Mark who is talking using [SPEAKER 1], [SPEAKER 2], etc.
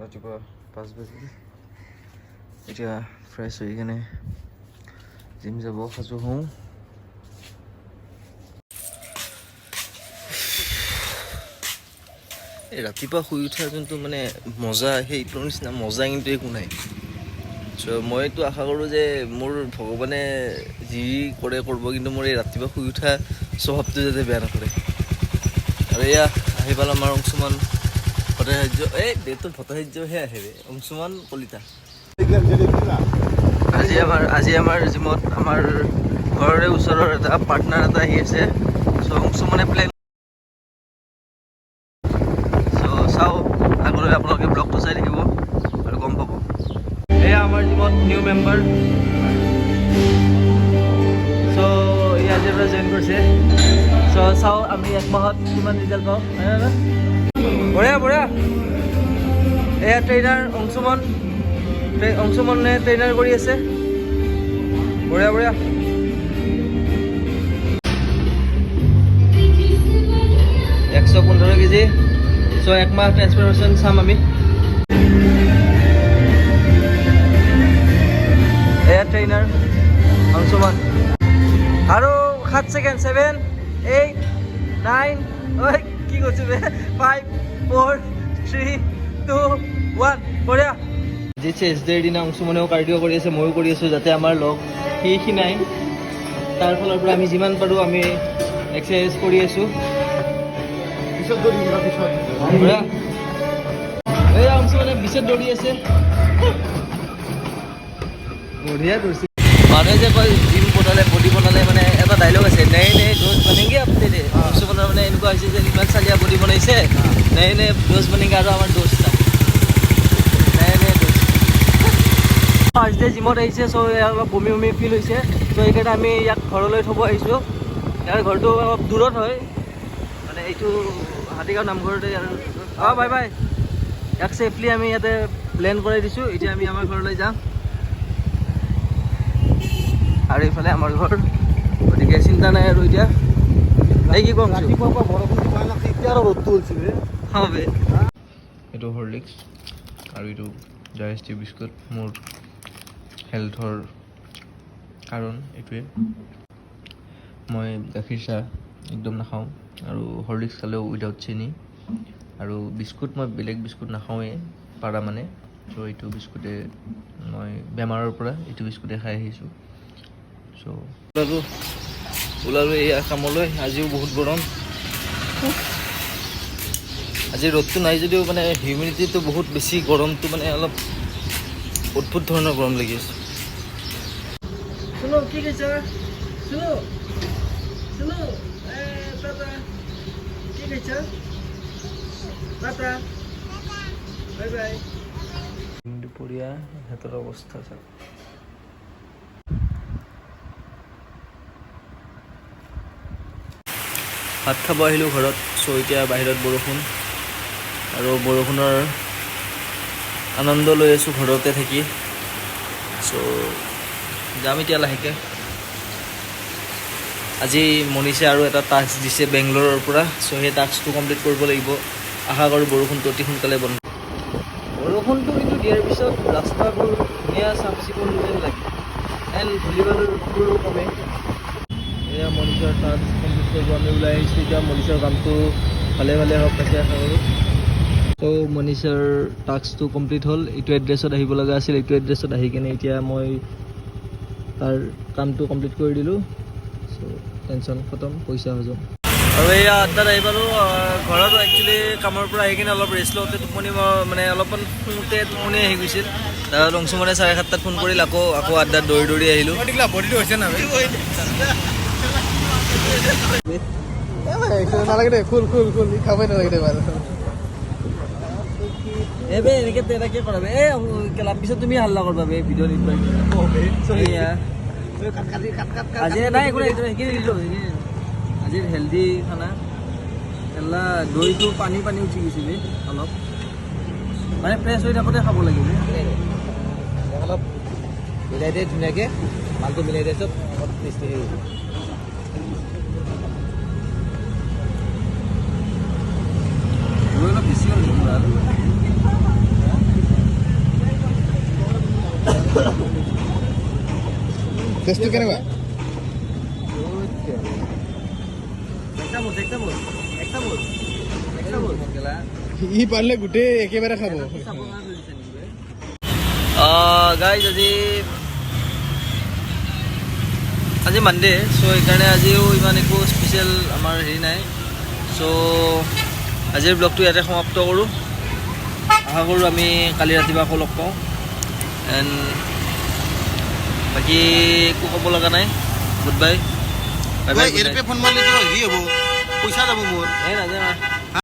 [SPEAKER 1] ৰাতিপুৱা 5 বাজিল এতিয়া ফ্ৰেছ হৈ কিনে জিম যাব সাজু হওঁ এই ৰাতিপুৱা শুই উঠাৰ যোনটো মানে মজা সেইটোৰ নিচিনা মজা কিন্তু একো নাই চ' মইতো আশা কৰোঁ যে মোৰ ভগৱানে যি কৰে কৰিব কিন্তু মোৰ এই ৰাতিপুৱা শুই উঠা স্বভাৱটো যাতে বেয়া নকৰে আৰু এয়া আহি পাল আমাৰ অংশুমান ভট্টাচাৰ্য এই দেউতাৰ ভট্টাচাৰ্যহে আহে অংশুমান কলিতা আজি আমাৰ জিমত আমাৰ ঘৰৰে ওচৰৰ এটা পাৰ্টনাৰ এটা আহি আছে চ' অংশুমানে প্লেন চ' চাওঁ আগলৈ আপোনালোকে ব্লগটো চাই থাকিব আৰু গম পাব এয়া আমাৰ জিমত নিউ মেম্বাৰ চ' ই আজিৰ পৰা জইন কৰিছে চ' চাওঁ আমি এক মাহত কিমান ৰিজাল্ট পাওঁ বঢ়িয়া বঢ়িয়া এয়া ট্ৰেইনাৰ অংশুমনে ট্ৰেইনাৰ কৰি আছে বঢ়িয়া বঢ়িয়া 115 কেজি চ' একমাহ ট্ৰেন্সফৰমেশ্যন চাম আমি এয়া ট্ৰেইনাৰ অংশুমান আৰু 7 ছেকেণ্ড 7 8 9 ঐ কি কৈছোঁ 5 4 3 2 1 বঢ়িয়া আজি চেষ্টেৰ দিনা অংশুমানেও কাৰ্ডিঅ' কৰি আছে ময়ো কৰি আছোঁ যাতে আমাৰ লগ সি নাই তাৰ ফালৰ পৰা আমি যিমান পাৰোঁ আমি এক্সাৰচাইজ কৰি আছোঁ বঢ়িয়া এই অংশুমানে 20ত দৌৰি আছে বঢ়িয়া দৌৰিছে মানুহে যে কয় জিম বডি বনালে মানে এটা ডাইলগ আছে নেই ড'জ বনেংগে আপনি অংশুমানৰ মানে এনেকুৱা হৈছে যে ইমান চালিয়া বডি বনাইছে নেই ড'জ বনেংগে আৰু আমাৰ ড'জ নাই ফাৰ্ষ্ট ডে জিমত আহিছে চ' অলপ বমি বমি ফিল হৈছে চ' সেইকাৰণে আমি ইয়াক ঘৰলৈ থ'ব আহিছোঁ ইয়াৰ ঘৰটো অলপ দূৰত হয় মানে এইটো হাতীগাঁও নামঘৰতে আৰু বাই বাই ইয়াক ছেফলি আমি ইয়াতে লেণ্ড কৰাই দিছোঁ এতিয়া আমি আমাৰ ঘৰলৈ যাম আৰু এইফালে আমাৰ ঘৰ গতিকে চিন্তা নাই আৰু এতিয়া এই কি ক'ম এইটো হৰলিক্স আৰু এইটো ডাইজেষ্টিভ বিস্কুট মোৰ হেল্থৰ কাৰণ এইটোৱে মই গাখীৰ চাহ একদম নাখাওঁ আৰু হৰলিক্স খালেও উইদাউট চেনি আৰু বিস্কুট মই বেলেগ বিস্কুট নাখাওঁৱেই পাৰা মানে চ' এইটো বিস্কুটে মই বেমাৰৰ পৰা এইটো বিস্কুটে খাই আহিছোঁ চ' ওলালোঁ এয়া কামলৈ আজিও বহুত গৰম আজি ৰ'দটো নাই যদিও মানে হিউমিডিটিটো বহুত বেছি গৰমটো মানে অলপ অদ্ভুত ধৰণৰ গৰম লাগি আছে শুনো কি কৈছা শুনো কি কৈছা বাই বাই দুপৰীয়া সিহঁতৰ অৱস্থা চাওক ভাত খাব আহিলোঁ ঘৰত চ' এতিয়া বাহিৰত বৰষুণ আৰু বৰষুণৰ আনন্দ লৈ আছোঁ ঘৰতে থাকি চ' যাম এতিয়া লাহেকৈ আজি মনীষে আৰু এটা টাস্ক দিছে বেংগলোৰৰ পৰা চ' সেই টাস্কটো কমপ্লিট কৰিব লাগিব আশা কৰোঁ বৰষুণটো অতি সোনকালে বন্ধ বৰষুণটো কিন্তু দিয়াৰ পিছত ৰাস্তাবোৰ ধুনীয়া চাফ চিকুণ যেন লাগে এণ্ড ধূলি বালুবোৰো কমে এয়া মনীষৰ টাস্ক কমপ্লিট কৰিব আমি ওলাই আহিছোঁ এতিয়া মনীষৰ কামটো ভালে হওক তাকে আশা কৰোঁ চ' মনীষৰ টাস্কটো কমপ্লিট হ'ল এইটো এড্ৰেছত আহিব লগা আছিল এইটো এড্ৰেছত আহি কিনে এতিয়া মই তাৰ কামটো কমপ্লিট কৰি দিলোঁ চ' টেনশ্যন খতম পইচা হজম আৰু এয়া আড্ডাত আহি পালোঁ ঘৰত একচুৱেলি কামৰ পৰা আহি কিনে অলপ ৰেষ্ট লওঁতে টোপনি মানে অলপমান শুওঁতে টোপনি আহি গৈছিল তাৰপিছত অংশুমানে 7:30 ফোন কৰিল আকৌ আড্ডাত দৌৰি আহিলোঁ বডিটো হৈছে না নালাগে দে খুল খাবই নালাগে দে বাৰু বে এনেকৈ তেনেকৈ কৰা বে কেলা পিছত তুমি হাল্লা কৰবা বে ভিডিঅ' নিবা আজি নাই একো নাই সেইখিনি দিলোঁ আজিৰ হেল্ডি খানা কেলা দৈটো পানী উঠি গৈছিলে অলপ মানে ফ্ৰেছ হৈ থাকোঁতে খাব লাগিব অলপ মিলাই দিয়ে ধুনীয়াকৈ মালটো মিলাই দিয়ে চব অলপ টেষ্টি হৈ গৈছে দৈ অলপ বেছি হ'ল
[SPEAKER 2] টেষ্টটো কেনেকুৱা ই পাৰিলে গোটেই একেবাৰে খাব
[SPEAKER 1] গাইজ আজি মানডে চ' সেইকাৰণে আজিও ইমান একো স্পেচিয়েল আমাৰ হেৰি নাই চ' আজিৰ ব্লগটো ইয়াতে সমাপ্ত কৰোঁ আশা কৰোঁ আমি কালি ৰাতিপুৱা আকৌ লগ পাওঁ এণ্ড বাকী একো ক'ব লগা নাই good bye bye bye
[SPEAKER 2] phone মাৰিলেতো হেৰি হ'ব পইচা যাব মোৰ
[SPEAKER 1] এই নাযায়